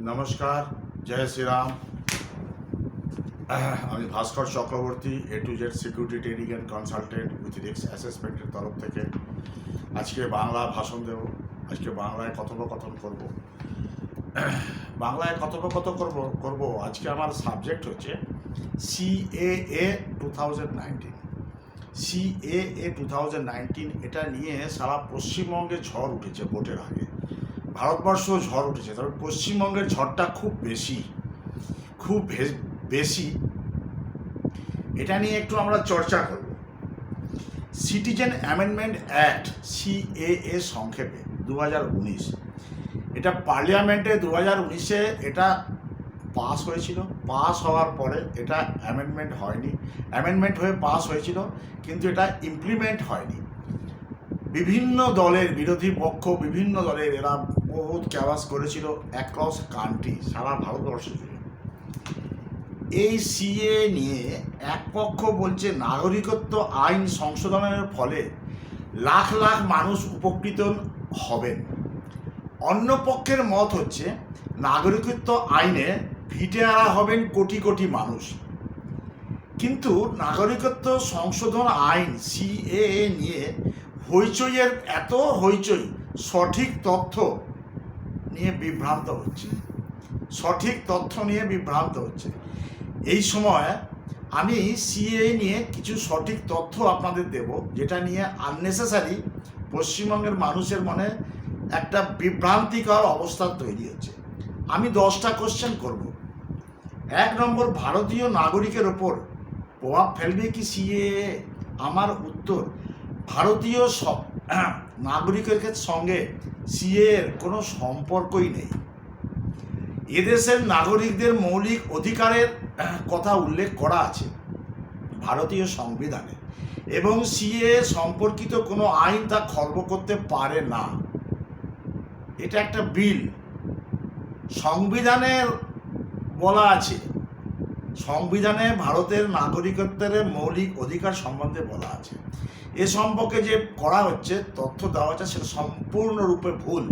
নমস্কার, জয় শ্রীরাম। আমি Bhaskar Chakraborty, A to Z security training and consultant with risk অ্যাসেসমেন্টের তরফ থেকে আজকে বাংলা ভাষণ দেব। আজকে বাংলায় কথোপকথন করব। আজকে আমার সাবজেক্ট হচ্ছে CAA 2019। CAA 2019 এটা নিয়ে সারা পশ্চিমবঙ্গে ঝড় উঠেছে ভোটের আগে। ভারতবর্ষ ঝড় উঠেছে, তবে পশ্চিমবঙ্গের ঝড়টা খুব বেশি। এটা নিয়ে একটু আমরা চর্চা করব। সিটিজেন অ্যামেন্ডমেন্ট অ্যাক্ট CAA সংক্ষেপে 2019, এটা পার্লামেন্টে 2019-এ এটা পাস হয়েছিল। পাস হওয়ার পরে এটা অ্যামেন্ডমেন্ট হয়নি, অ্যামেন্ডমেন্ট হয়ে পাস হয়েছিল, কিন্তু এটা ইমপ্লিমেন্ট হয়নি। বিভিন্ন দলের বিরোধী পক্ষ, বিভিন্ন দলের এরা বহুত ক্যাওয়াস করেছিল অ্যাক্রস কান্ট্রি, সারা ভারতবর্ষ জুড়ে। এই CAA নিয়ে এক পক্ষ বলছে নাগরিকত্ব আইন সংশোধনের ফলে লাখ লাখ মানুষ উপকৃত হবেন। অন্য পক্ষের মত হচ্ছে নাগরিকত্ব আইনে ভিটে আনা হবেন কোটি কোটি মানুষ। কিন্তু নাগরিকত্ব সংশোধন আইন CAA নিয়ে হইচইয়ের এত হইচই, সঠিক তথ্য নিয়ে বিভ্রান্ত হচ্ছে। এই সময় আমি CAA নিয়ে কিছু সঠিক তথ্য আপনাদের দেব, যেটা নিয়ে আননেসেসারি পশ্চিমবঙ্গের মানুষের মনে একটা বিভ্রান্তিকর অবস্থা তৈরি হচ্ছে। আমি 10টা কোশ্চেন করব। 1 নম্বর, ভারতীয় নাগরিকের ওপর প্রভাব ফেলবে কি CAA? আমার উত্তর, ভারতীয় সব নাগরিকের সঙ্গে CAA-এর কোনো সম্পর্কই নেই। এদেশের নাগরিকদের মৌলিক অধিকারের কথা উল্লেখ করা আছে ভারতীয় সংবিধানে, এবং CAA সম্পর্কিত কোনো আইন তা খর্ব করতে পারে না। এটা একটা বিল, সংবিধানে বলা আছে, সংবিধানে ভারতের নাগরিকত্বের মৌলিক অধিকার সম্বন্ধে বলা আছে। এ সম্পর্কে যে করা হচ্ছে, তথ্য দেওয়া হচ্ছে, সেটা সম্পূর্ণরূপে ভুল।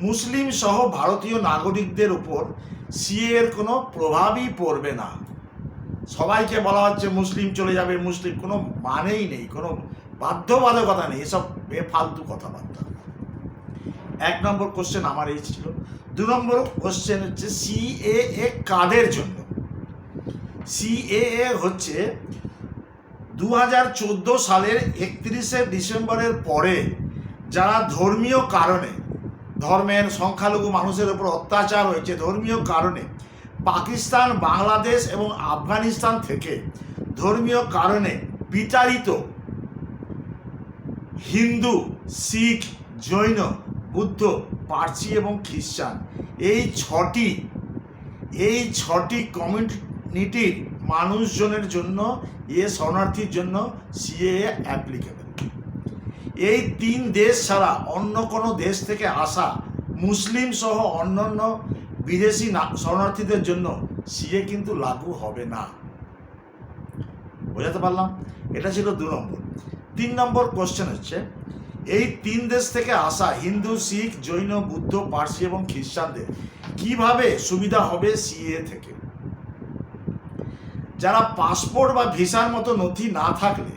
মুসলিম সহ ভারতীয় নাগরিকদের উপর CAA-এর কোনো প্রভাবই পড়বে না। সবাইকে বলা হচ্ছে মুসলিম চলে যাবে, মুসলিম, কোনো মানেই নেই, কোনো বাধ্যবাধকতা নেই, এসব বেফালতু কথাবার্তা। 1 নম্বর কোশ্চেন আমার এই ছিল। 2 নম্বর কোশ্চেন হচ্ছে CAA কাদের জন্য? CAA হচ্ছে 2014 সালের 31শে ডিসেম্বরের পরে যারা ধর্মীয় কারণে, ধর্মের সংখ্যালঘু মানুষের উপর অত্যাচার হয়েছে, ধর্মীয় কারণে পাকিস্তান, বাংলাদেশ এবং আফগানিস্তান থেকে ধর্মীয় কারণে বিতাড়িত হিন্দু, শিখ, জৈন, বুদ্ধ, পার্সি এবং খ্রিস্টান, এই ছটি কমিউনিটির মানুষজনের জন্য, শরণার্থীর জন্য CAA অ্যাপ্লিকেবল। এই 3 দেশ ছাড়া অন্য কোনো দেশ থেকে আসা মুসলিম সহ অন্যান্য বিদেশি শরণার্থীদের জন্য CAA কিন্তু লাগু হবে না। বোঝাতে পারলাম? এটা ছিল 2 নম্বর। 3 নম্বর কোশ্চেন হচ্ছে, এই 3 দেশ থেকে আসা হিন্দু, শিখ, জৈন, বুদ্ধ, পার্সি এবং খ্রিস্টানদের কিভাবে সুবিধা হবে CAA থেকে? যারা পাসপোর্ট বা ভিসার মতো নথি না থাকলে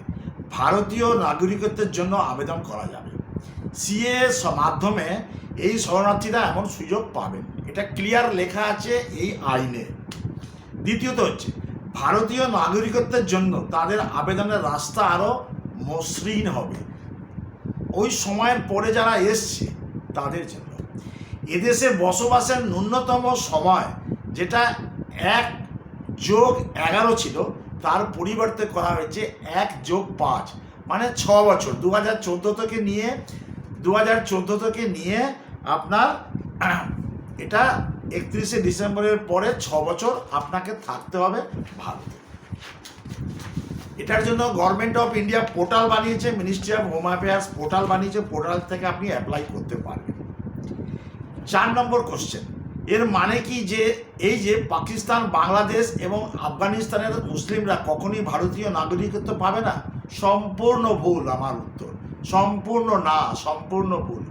ভারতীয় নাগরিকত্বের জন্য আবেদন করা যাবে। CAA মাধ্যমে এই শরণার্থীরা এমন সুযোগ পাবেন, এটা ক্লিয়ার লেখা আছে এই আইনে। দ্বিতীয়ত হচ্ছে, ভারতীয় নাগরিকত্বের জন্য তাদের আবেদনের রাস্তা আরও মসৃণ হবে ওই সময়ের পরে যারা এসছে তাদের জন্য। এদেশে বসবাসের ন্যূনতম সময়, যেটা 1+11 ছিল, তার পরিবর্তে করা হয়েছে 1+5, মানে 6 বছর। 2014 থেকে নিয়ে আপনার এটা 31শে ডিসেম্বরের পরে 6 বছর আপনাকে থাকতে হবে ভারতে। এটার জন্য গভর্নমেন্ট অফ ইন্ডিয়া পোর্টাল বানিয়েছে, ministry of home affairs portal বানিয়েছে, পোর্টাল থেকে আপনি অ্যাপ্লাই করতে পারবেন। 4 নম্বর কোশ্চেন, এর মানে কি যে এই যে পাকিস্তান, বাংলাদেশ এবং আফগানিস্তানের মুসলিমরা কখনই ভারতীয় নাগরিকত্ব পাবে না? সম্পূর্ণ ভুল আমার উত্তর, সম্পূর্ণ না, সম্পূর্ণ ভুল।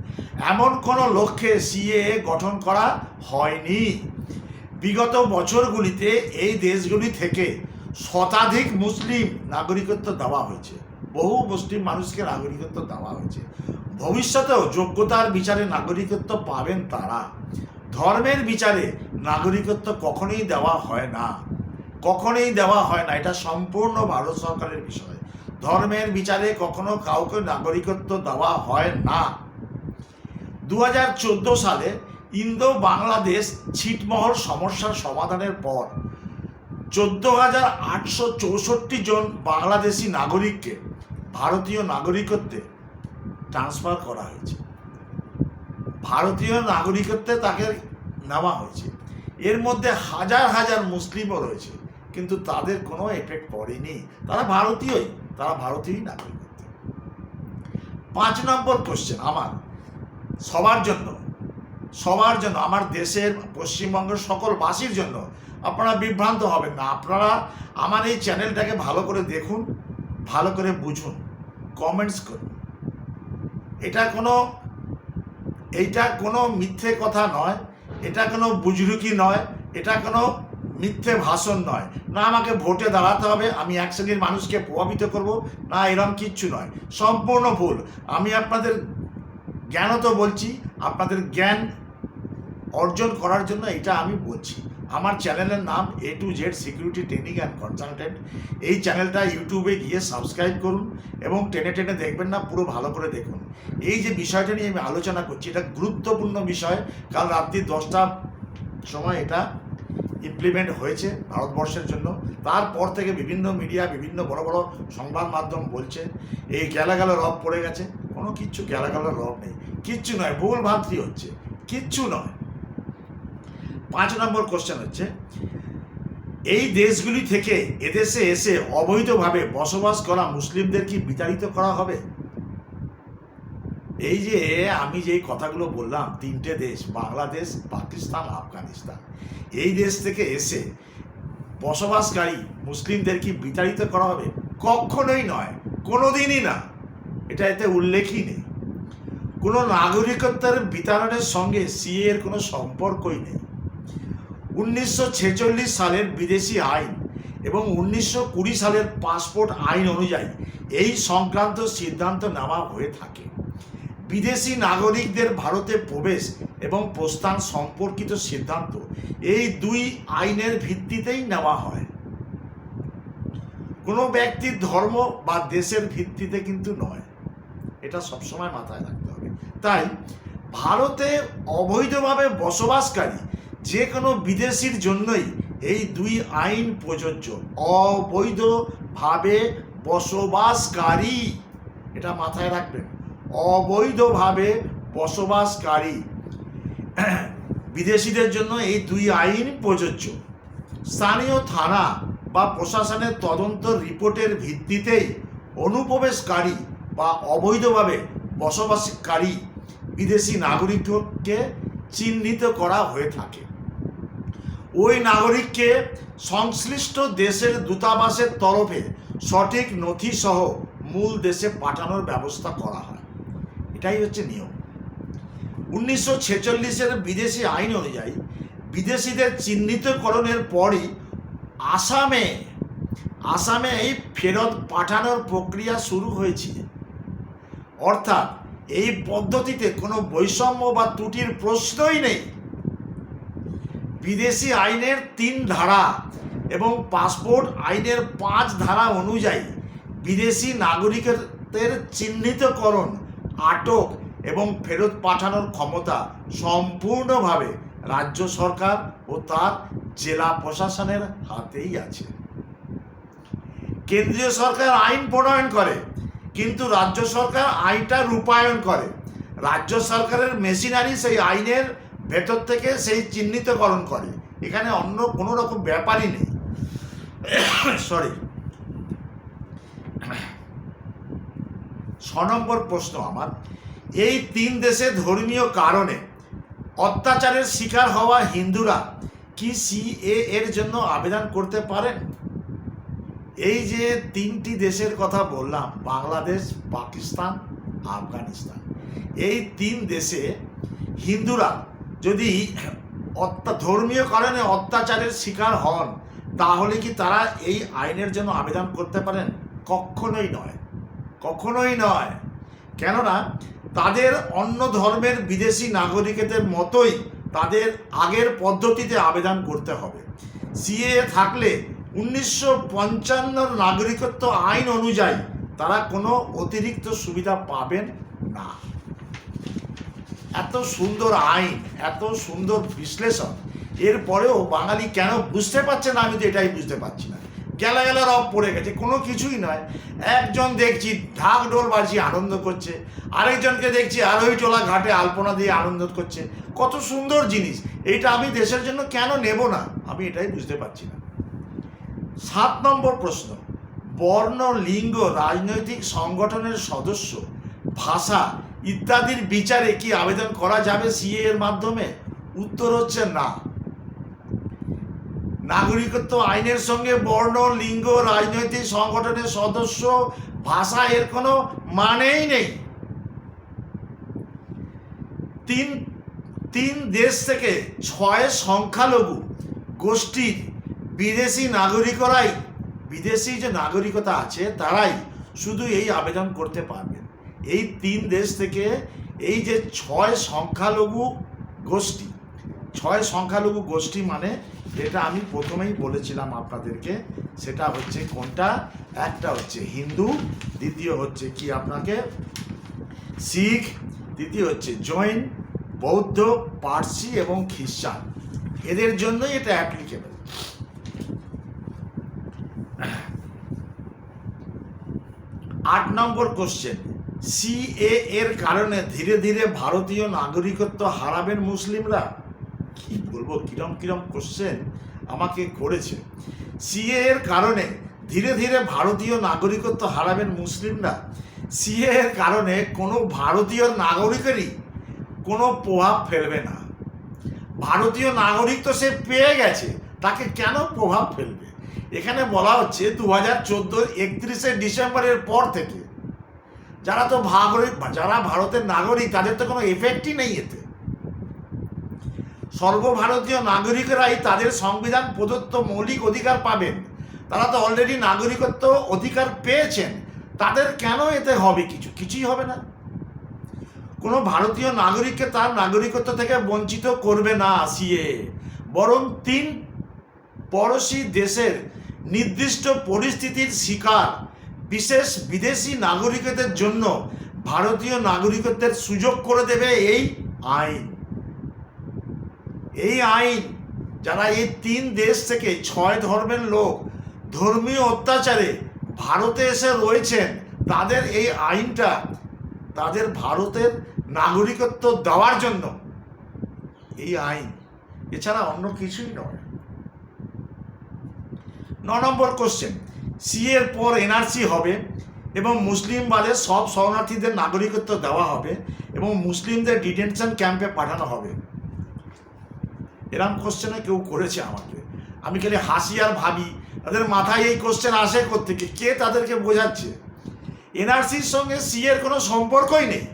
এমন কোনো লক্ষ্যে সিএএ গঠন করা হয়নি। বিগত বছরগুলিতে এই দেশগুলি থেকে শতাধিক মুসলিম নাগরিকত্ব দেওয়া হয়েছে, বহু মুসলিম মানুষকে নাগরিকত্ব দেওয়া হয়েছে। ভবিষ্যতেও যোগ্যতার বিচারে নাগরিকত্ব পাবেন তারা। ধর্মের বিচারে নাগরিকত্ব কখনোই দেওয়া হয় না, কখনোই দেওয়া হয় না। এটা সম্পূর্ণ ভারত সরকারের বিষয়। ধর্মের বিচারে কখনো কাউকে নাগরিকত্ব দেওয়া হয় না। 2014 সালে ইন্দো বাংলাদেশ ছিটমহল সমস্যার সমাধানের পর 14,864 জন বাংলাদেশি নাগরিককে ভারতীয় নাগরিকত্বে ট্রান্সফার করা হয়েছে, ভারতীয় নাগরিকত্বে তাকে নেওয়া হয়েছে। এর মধ্যে হাজার হাজার মুসলিমও রয়েছে, কিন্তু তাদের কোনো এফেক্ট পড়েনি। তারা ভারতীয়ই, তারা ভারতীয় নাগরিকত্ব। 5 নম্বর কোশ্চেন আমার সবার জন্য, আমার দেশের পশ্চিমবঙ্গের সকল বাসীর জন্য। আপনারা বিভ্রান্ত হবেন না। আপনারা আমার এই চ্যানেলটাকে ভালো করে দেখুন, ভালো করে বুঝুন, কমেন্টস করুন। এইটা কোনো মিথ্যে কথা নয়, এটা কোনো বুজরুকি নয়, এটা কোনো মিথ্যে ভাষণ নয়। না আমাকে ভোটে দাঁড়াতে হবে, আমি এক শ্রেণীর মানুষকে প্রভাবিত করব, না এরকম কিচ্ছু নয়, সম্পূর্ণ ভুল। আমি আপনাদের জ্ঞানত বলছি, আপনাদের জ্ঞান অর্জন করার জন্য এটা আমি বলছি। আমার চ্যানেলের নাম A to Z security training and consultant. এই চ্যানেলটা ইউটিউবে গিয়ে সাবস্ক্রাইব করুন এবং টেনে টেনে দেখবেন না, পুরো ভালো করে দেখুন। এই যে বিষয়টা নিয়ে আমি আলোচনা করছি, এটা গুরুত্বপূর্ণ বিষয়। কাল রাত্রি 10টার সময় এটা ইমপ্লিমেন্ট হয়েছে ভারতবর্ষের জন্য। তারপর থেকে বিভিন্ন মিডিয়া, বিভিন্ন বড় বড় সংবাদ মাধ্যম বলছে এই গেলা রব পড়ে গেছে। কোনো কিচ্ছু গেলা রব নেই, কিচ্ছু নয়, ভুল ভ্রান্তি হচ্ছে, কিচ্ছু নয়। 5 নম্বর কোশ্চেন হচ্ছে, এই দেশগুলি থেকে এদেশে এসে অবৈধভাবে বসবাস করা মুসলিমদের কি বিতাড়িত করা হবে? এই যে আমি যেই কথাগুলো বললাম, 3টে দেশ, বাংলাদেশ, পাকিস্তান, আফগানিস্তান, এই দেশ থেকে এসে বসবাসকারী মুসলিমদের কি বিতাড়িত করা হবে? কখনোই নয়, কোনোদিনই না। এটা এতে উল্লেখই নেই। কোনো নাগরিকত্বের বিতরণের সঙ্গে সিএ এর কোনো সম্পর্কই নেই। 1946 সালের বিদেশি আইন এবং 1920 সালের পাসপোর্ট আইন অনুযায়ী এই সংক্রান্ত সিদ্ধান্ত নেওয়া হয়ে থাকে। বিদেশি নাগরিকদের ভারতে প্রবেশ এবং প্রস্থান সম্পর্কিত সিদ্ধান্ত এই 2 আইনের ভিত্তিতেই নেওয়া হয়, কোনো ব্যক্তির ধর্ম বা দেশের ভিত্তিতে কিন্তু নয়। এটা সবসময় মাথায় রাখতে হবে। তাই ভারতে অবৈধভাবে বসবাসকারী যে কোনো বিদেশির জন্যই এই 2 আইন প্রযোজ্য। অবৈধভাবে বসবাসকারী, এটা মাথায় রাখবেন, অবৈধভাবে বসবাসকারী বিদেশিদের জন্য এই 2 আইন প্রযোজ্য। স্থানীয় থানা বা প্রশাসনের তদন্ত রিপোর্টের ভিত্তিতেই অনুপ্রবেশকারী বা অবৈধভাবে বসবাসকারী বিদেশি নাগরিককে চিহ্নিত করা হয়ে থাকে। ওই নাগরিককে সংশ্লিষ্ট দেশের দূতাবাসের তরফে সঠিক নথি সহ মূল দেশে পাঠানোর ব্যবস্থা করা হয়। এটাই হচ্ছে নিয়ম। 1946-এর বিদেশি আইন অনুযায়ী বিদেশিদের চিহ্নিতকরণের পরই আসামে এই ফেরত পাঠানোর প্রক্রিয়া শুরু হয়েছিল। অর্থাৎ এই পদ্ধতিতে কোনো বৈষম্য বা ত্রুটির প্রশ্নই নেই। বিদেশি আইনের 3 ধারা এবং পাসপোর্ট আইনের 5 ধারা অনুযায়ী বিদেশি নাগরিকদের চিহ্নিতকরণ, আটক এবং ফেরত পাঠানোর ক্ষমতা সম্পূর্ণভাবে রাজ্য সরকার ও তার জেলা প্রশাসনের হাতেই আছে। কেন্দ্রীয় সরকার আইন প্রণয়ন করে, কিন্তু রাজ্য সরকার আইনটা রূপায়ণ করে। রাজ্য সরকারের মেশিনারি সেই আইনের ভেতর থেকে সেই চিহ্নিতকরণ করে। এখানে অন্য কোনো রকম ব্যাপারই নেই। সরি। 6 নম্বর প্রশ্ন আমার, এই 3 দেশে ধর্মীয় কারণে অত্যাচারের শিকার হওয়া হিন্দুরা কি সিএ এর জন্য আবেদন করতে পারেন? এই যে 3টি দেশের কথা বললাম, বাংলাদেশ, পাকিস্তান, আফগানিস্তান। এই 3 দেশে হিন্দুরা যদি ধর্মীয় কারণে অত্যাচারের শিকার হন, তাহলে কি তারা এই আইনের জন্য আবেদন করতে পারেন? কখনোই নয়, কখনোই নয়। কেননা তাদের অন্য ধর্মের বিদেশি নাগরিকদের মতোই তাদের আগের পদ্ধতিতে আবেদন করতে হবে। সিএএ থাকলে 1955 নাগরিকত্ব আইন অনুযায়ী তারা কোনো অতিরিক্ত সুবিধা পাবেন না। এত সুন্দর আইন, এত সুন্দর বিশ্লেষণ, এরপরেও বাঙালি কেন বুঝতে পারছে না, আমি তো এটাই বুঝতে পারছি না। গেলা রব পড়ে গেছে, কোনো কিছুই নয়। একজন দেখছি ঢাক ঢোল বাজিয়ে আনন্দ করছে, আরেকজনকে দেখছি আরোহী টোলা ঘাটে আলপনা দিয়ে আনন্দ করছে। কত সুন্দর জিনিস, এইটা আমি দেশের জন্য কেন নেব না, আমি এটাই বুঝতে পারছি না। 7 নম্বর প্রশ্ন, বর্ণ, লিঙ্গ, রাজনৈতিক সংগঠনের সদস্য, ভাষা ইত্যাদির বিচারে কি আবেদন করা যাবে সিএ এর মাধ্যমে? উত্তর হচ্ছে না। নাগরিকত্ব আইনের সঙ্গে বর্ণ, লিঙ্গ, রাজনৈতিক সংগঠনের সদস্য, ভাষা এর কোনো মানেই নেই। তিন দেশ থেকে 6 সংখ্যালঘু গোষ্ঠীর বিদেশি নাগরিকরাই, বিদেশি যে নাগরিকতা আছে তারাই শুধু এই আবেদন করতে পারবেন। এই 3 দেশ থেকে এই যে 6 সংখ্যালঘু গোষ্ঠী, 6 সংখ্যালঘু গোষ্ঠী মানে যেটা আমি প্রথমেই বলেছিলাম আপনাদেরকে, সেটা হচ্ছে কোনটা? একটা হচ্ছে হিন্দু, দ্বিতীয় হচ্ছে কি আপনাকে শিখ, তৃতীয় হচ্ছে জৈন, বৌদ্ধ, পার্সি এবং খ্রিস্টান। এদের জন্যই এটা অ্যাপ্লিকেবল। 8 নম্বর কোশ্চেন, সিএ এর কারণে ধীরে ধীরে ভারতীয় নাগরিকত্ব হারাবেন মুসলিমরা? কি বলবো, কিরম কোশ্চেন আমাকে করেছে। সিএ এর কারণে ধীরে ধীরে ভারতীয় নাগরিকত্ব হারাবেন মুসলিমরা? সিএ এর কারণে কোনো ভারতীয় নাগরিকেরই কোনো প্রভাব ফেলবে না। ভারতীয় নাগরিক তো সে পেয়ে গেছে, তাকে কেন প্রভাব ফেলবে? এখানে বলা হচ্ছে 2014 31শে ডিসেম্বরের পর থেকে যারা ভারতের নাগরিক তাদের তো কোনো এফেক্টই নেই এতে। সর্বভারতীয় নাগরিকরাই তাদের সংবিধান প্রদত্ত মৌলিক অধিকার পাবেন। তারা তো অলরেডি নাগরিকত্ব অধিকার পেয়েছেন, তাদের কেন এতে হবে? কিছুই হবে না। কোনো ভারতীয় নাগরিককে তার নাগরিকত্ব থেকে বঞ্চিত করবে না সিএ, বরং 3 পড়োশি দেশের নির্দিষ্ট পরিস্থিতির শিকার বিশেষ বিদেশি নাগরিকদের জন্য ভারতীয় নাগরিকত্বের সুযোগ করে দেবে এই আইন। এই আইন যারা এই 3 দেশ থেকে 6 ধর্মের লোক ধর্মীয় অত্যাচারে ভারতে এসে রয়েছেন, তাদের এই আইনটা তাদের ভারতের নাগরিকত্ব দেওয়ার জন্য এই আইন, এছাড়া অন্য কিছুই নয়। 9 নম্বর কোশ্চেন, সিএ এর পর এনআরসি হবে এবং মুসলিম বাদে সব শরণার্থীদের নাগরিকত্ব দেওয়া হবে এবং মুসলিমদের ডিটেনশন ক্যাম্পে পাঠানো হবে। এরকম কোশ্চেনে কেউ করেছে আমাকে, আমি খালি হাসি আর ভাবি তাদের মাথায় এই কোশ্চেন আসে কোত্থেকে, কে তাদেরকে বোঝাচ্ছে? এনআরসির সঙ্গে সিএ এর কোনো সম্পর্কই নেই।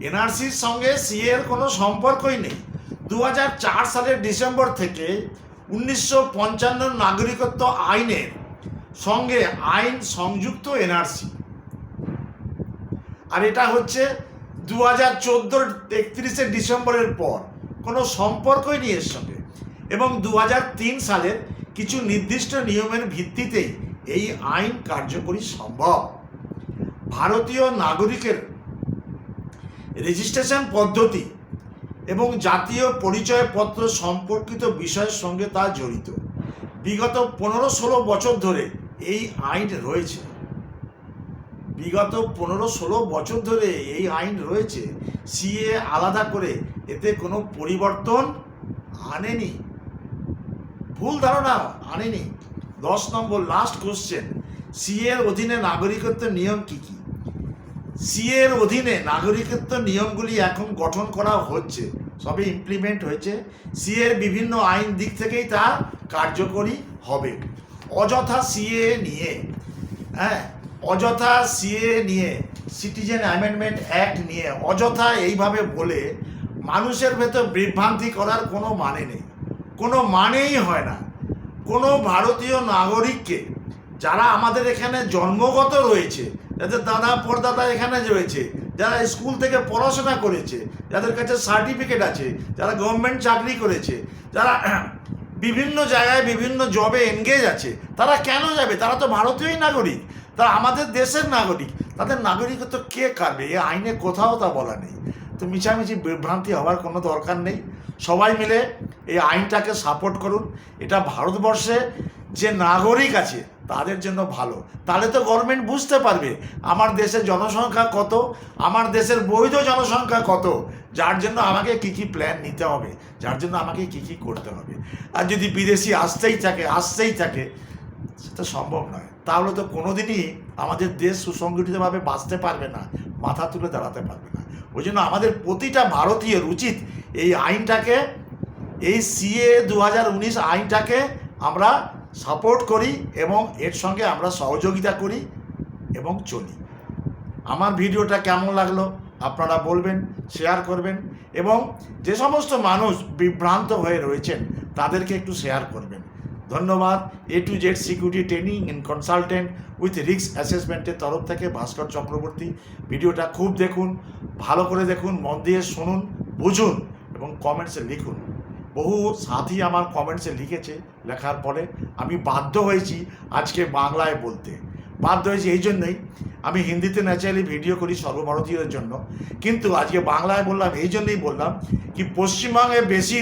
এনআরসির সঙ্গে সিএ এর কোনো সম্পর্কই নেই। 2004 সালের ডিসেম্বর থেকে 1955 নাগরিকত্ব আইনের সঙ্গে আইন সংযুক্ত এনআরসি, আর এটা হচ্ছে 2014 31শে ডিসেম্বরের পর, কোনো সম্পর্কই নেই এর সঙ্গে। এবং 2003 সালের কিছু নির্দিষ্ট নিয়মের ভিত্তিতেই এই আইন কার্যকরী সম্ভব। ভারতীয় নাগরিকের রেজিস্ট্রেশন পদ্ধতি এবং জাতীয় পরিচয়পত্র সম্পর্কিত বিষয়ের সঙ্গে তা জড়িত। বিগত 15-16 বছর ধরে এই আইন রয়েছে। বিগত 15-16 বছর ধরে এই আইন রয়েছে। সিএ আলাদা করে এতে কোনো পরিবর্তন আনেনি, ভুল ধারণা আনেনি। 10 নম্বর লাস্ট কোশ্চেন, সিএ এর অধীনে নাগরিকত্ব নিয়ম কি কি? সিএ এর অধীনে নাগরিকত্ব নিয়মগুলি এখন গঠন করা হচ্ছে, সবে ইমপ্লিমেন্ট হয়েছে। সিএ এর বিভিন্ন আইন দিক থেকেই তা কার্যকরী হবে। অযথা সিএ নিয়ে অযথা সিএ নিয়ে, সিটিজেন অ্যামেন্ডমেন্ট অ্যাক্ট নিয়ে অযথা এইভাবে বলে মানুষের ভেতর বিভ্রান্তি করার কোনো মানে নেই, কোনো মানেই হয় না। কোনো ভারতীয় নাগরিককে, যারা আমাদের এখানে জন্মগত রয়েছে, যাদের দাদা পরদাদা এখানে রয়েছে, যারা স্কুল থেকে পড়াশোনা করেছে, যাদের কাছে সার্টিফিকেট আছে, যারা গভর্নমেন্ট চাকরি করেছে, যারা বিভিন্ন জায়গায় বিভিন্ন জবে এনগেজ আছে, তারা কেন যাবে? তারা তো ভারতীয়ই নাগরিক, তারা আমাদের দেশের নাগরিক, তাদের নাগরিকত্ব কে কাটবে? এই আইনে কোথাও তা বলা নেই। তো মিছামিছি বিভ্রান্তি হওয়ার কোনো দরকার নেই। সবাই মিলে এই আইনটাকে সাপোর্ট করুন। এটা ভারতবর্ষে যে নাগরিক আছে তাদের জন্য ভালো। তাহলে তো গভর্নমেন্ট বুঝতে পারবে আমার দেশের জনসংখ্যা কত, আমার দেশের বৈধ জনসংখ্যা কত, যার জন্য আমাকে কী কী প্ল্যান নিতে হবে, যার জন্য আমাকে কী কী করতে হবে। আর যদি বিদেশি আসতেই থাকে, সেটা সম্ভব নয়। তাহলে তো কোনোদিনই আমাদের দেশ সুসংগঠিতভাবে বাঁচতে পারবে না, মাথা তুলে দাঁড়াতে পারবে না। ওই জন্য আমাদের প্রতিটা ভারতীয়ের উচিত এই আইনটাকে, এই সিএ 2019 আইনটাকে আমরা সাপোর্ট করি এবং এর সঙ্গে আমরা সহযোগিতা করি এবং চলি। আমার ভিডিওটা কেমন লাগলো আপনারা বলবেন, শেয়ার করবেন এবং যে সমস্ত মানুষ বিভ্রান্ত হয়ে রয়েছেন তাদেরকে একটু শেয়ার করবেন। ধন্যবাদ। A to Z security training and consultant with risk অ্যাসেসমেন্টের তরফ থেকে ভাস্কর চক্রবর্তী। ভিডিওটা খুব দেখুন, ভালো করে দেখুন, মন দিয়ে শুনুন, বুঝুন এবং কমেন্টসে লিখুন। বহু সাথী আমার কমেন্টসে লিখেছে, লেখার পরে আমি বাধ্য হয়েছি আজকে বাংলায় বলতে। বাধ্য হয়েছি এই জন্যই, আমি হিন্দিতে ন্যাচারালি ভিডিও করি সর্বভারতীয়দের জন্য, কিন্তু আজকে বাংলায় বললাম এই জন্যই বললাম কি পশ্চিমবঙ্গে বেশি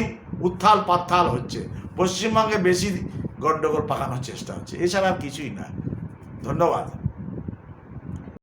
উত্থাল পাত্থাল হচ্ছে, পশ্চিমবঙ্গে বেশি গণ্ডগোল পাকানোর চেষ্টা হচ্ছে, এছাড়া আর কিছুই না। ধন্যবাদ।